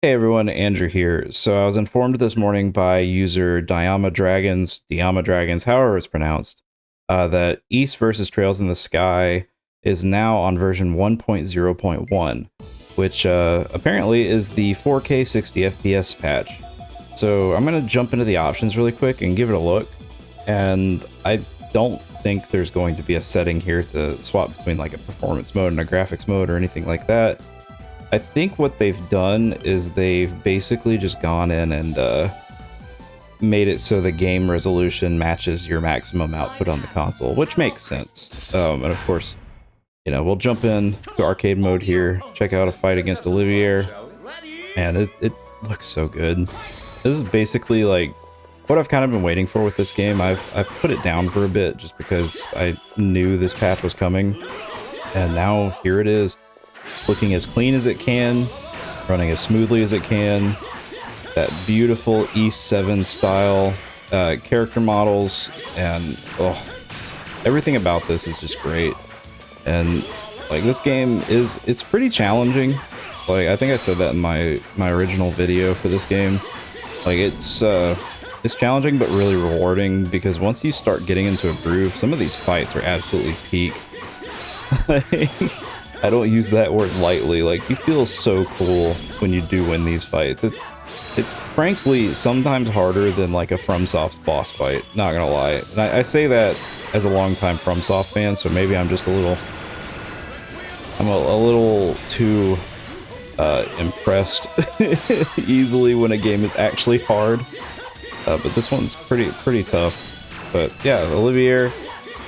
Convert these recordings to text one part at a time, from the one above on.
Hey everyone, Andrew here. So I was informed this morning by user Diama Dragons, however it's pronounced, that East versus Trails in the Sky is now on version 1.0.1, which apparently is the 4K 60 FPS patch. So I'm gonna jump into the options really quick and give it a look. And I don't think there's going to be a setting here to swap between like a performance mode and a graphics mode or anything like that. I think what they've done is they've basically just gone in and made it so the game resolution matches your maximum output on the console, which makes sense. And of course, we'll jump in to arcade mode here, check out a fight against Olivier, and it looks so good. This is basically like what I've kind of been waiting for with this game. I've put it down for a bit just because I knew this patch was coming, and now here it is. Looking as clean as it can, running as smoothly as it can. That beautiful E7 style character models, and everything about this is just great. And like this game it's pretty challenging. Like I think I said that in my original video for this game. Like it's challenging but really rewarding, because once you start getting into a groove, some of these fights are absolutely peak. I don't use that word lightly. Like, you feel so cool when you do win these fights. It's frankly sometimes harder than like a FromSoft boss fight, not gonna lie. And I say that as a longtime FromSoft fan, so maybe I'm just a little too impressed easily when a game is actually hard. But this one's pretty tough. But yeah, Olivier,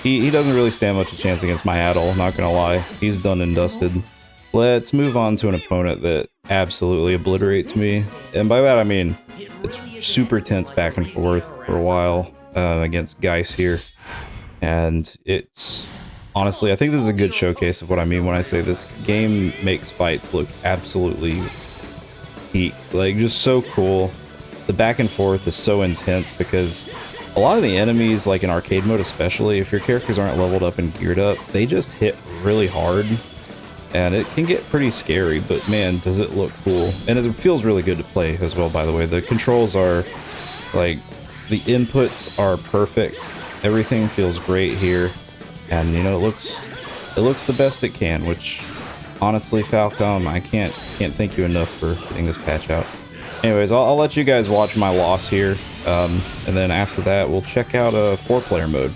he doesn't really stand much a chance against my Adol, not gonna lie. He's done and dusted. Let's move on to an opponent that absolutely obliterates me. And by that I mean, it's super tense back and forth for a while against Geis here. And it's, honestly, I think this is a good showcase of what I mean when I say this game makes fights look absolutely peak. Like, just so cool. The back and forth is so intense because a lot of the enemies, like in arcade mode especially, if your characters aren't leveled up and geared up, they just hit really hard. And it can get pretty scary, but man, does it look cool. And it feels really good to play as well, by the way. The controls are, like, the inputs are perfect. Everything feels great here. And, it looks the best it can, which, honestly, Falcom, I can't thank you enough for getting this patch out. Anyways, I'll let you guys watch my loss here, and then after that, we'll check out a 4-player mode.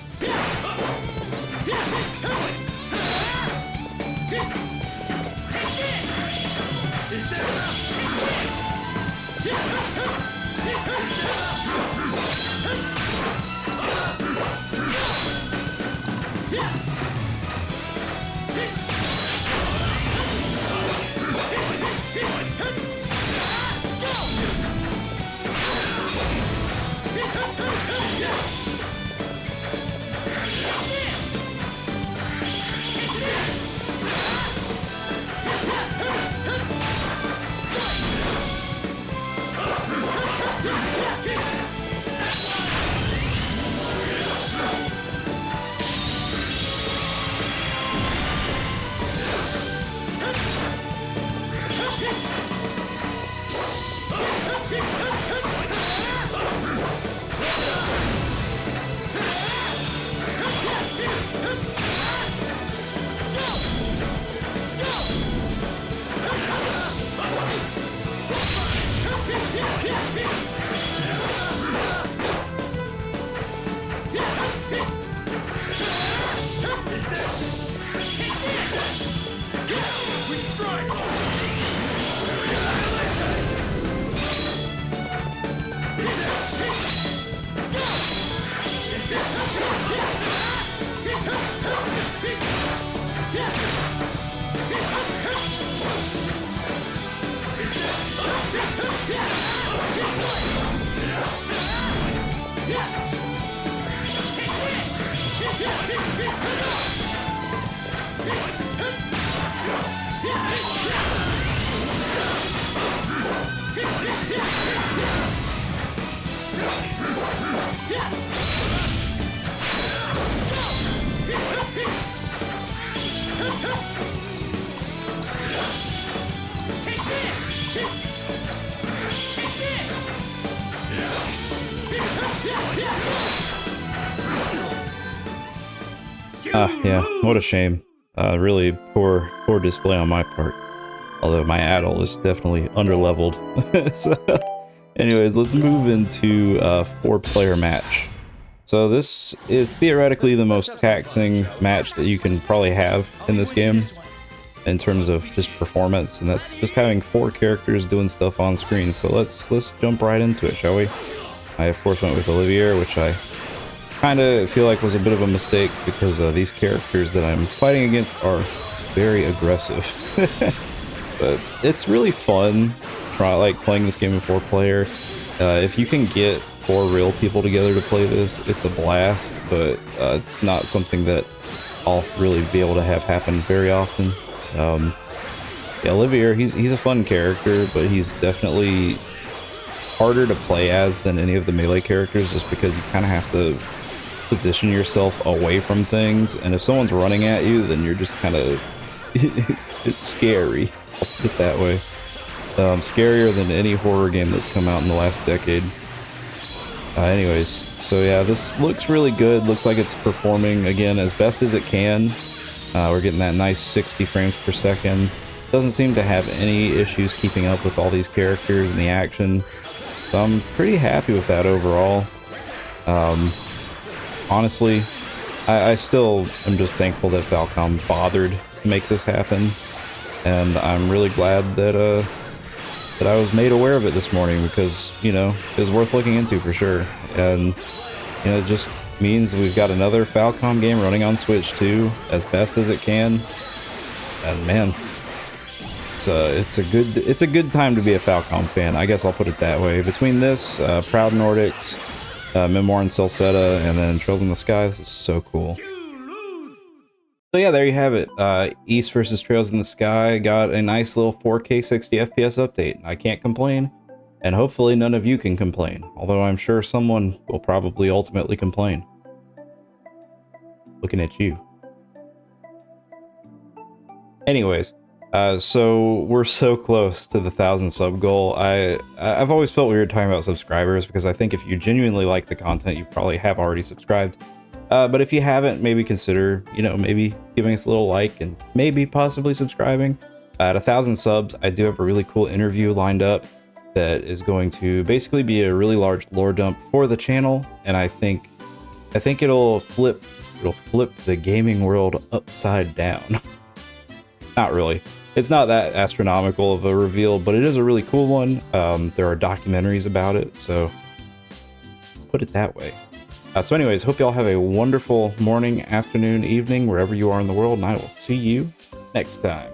Yeah, what a shame. Really poor display on my part. Although my Adel is definitely underleveled. So, anyways, let's move into a 4-player match. So this is theoretically the most taxing match that you can probably have in this game in terms of just performance, and that's just having 4 characters doing stuff on screen. So let's jump right into it, shall we? I of course went with Olivier, which I kind of feel like was a bit of a mistake because these characters that I'm fighting against are very aggressive. But it's really fun playing this game in 4-player. If you can get 4 real people together to play this, it's a blast, but it's not something that I'll really be able to have happen very often. Yeah, Olivier, he's a fun character, but he's definitely harder to play as than any of the melee characters, just because you kind of have to position yourself away from things, and if someone's running at you, then you're just kind of it's scary. I'll put it that way. Scarier than any horror game that's come out in the last decade. Anyways, so yeah, this looks really good. Looks like it's performing again as best as it can. We're getting that nice 60 frames per second. Doesn't seem to have any issues keeping up with all these characters and the action. So I'm pretty happy with that overall. Honestly, I still am just thankful that Falcom bothered to make this happen, and I'm really glad that I was made aware of it this morning, because, you know, it was worth looking into for sure. And, you know, it just means we've got another Falcom game running on Switch too, as best as it can. And man, it's a good time to be a Falcom fan. I guess I'll put it that way. Between this, Proud Nordics, Memoir and Celceta, and then Trails in the Sky, this is so cool. So yeah, there you have it. East versus Trails in the Sky got a nice little 4K 60 FPS update. I can't complain, and hopefully none of you can complain, although I'm sure someone will probably ultimately complain. Looking at you. Anyways, so we're so close to the 1,000 sub goal. I've always felt weird talking about subscribers, because I think if you genuinely like the content, you probably have already subscribed. But if you haven't, maybe consider, you know, maybe giving us a little like and maybe possibly subscribing. At 1,000 subs, I do have a really cool interview lined up that is going to basically be a really large lore dump for the channel, and I think it'll flip the gaming world upside down. Not really. It's not that astronomical of a reveal, but it is a really cool one. There are documentaries about it, so put it that way. So anyways, hope y'all have a wonderful morning, afternoon, evening, wherever you are in the world, and I will see you next time.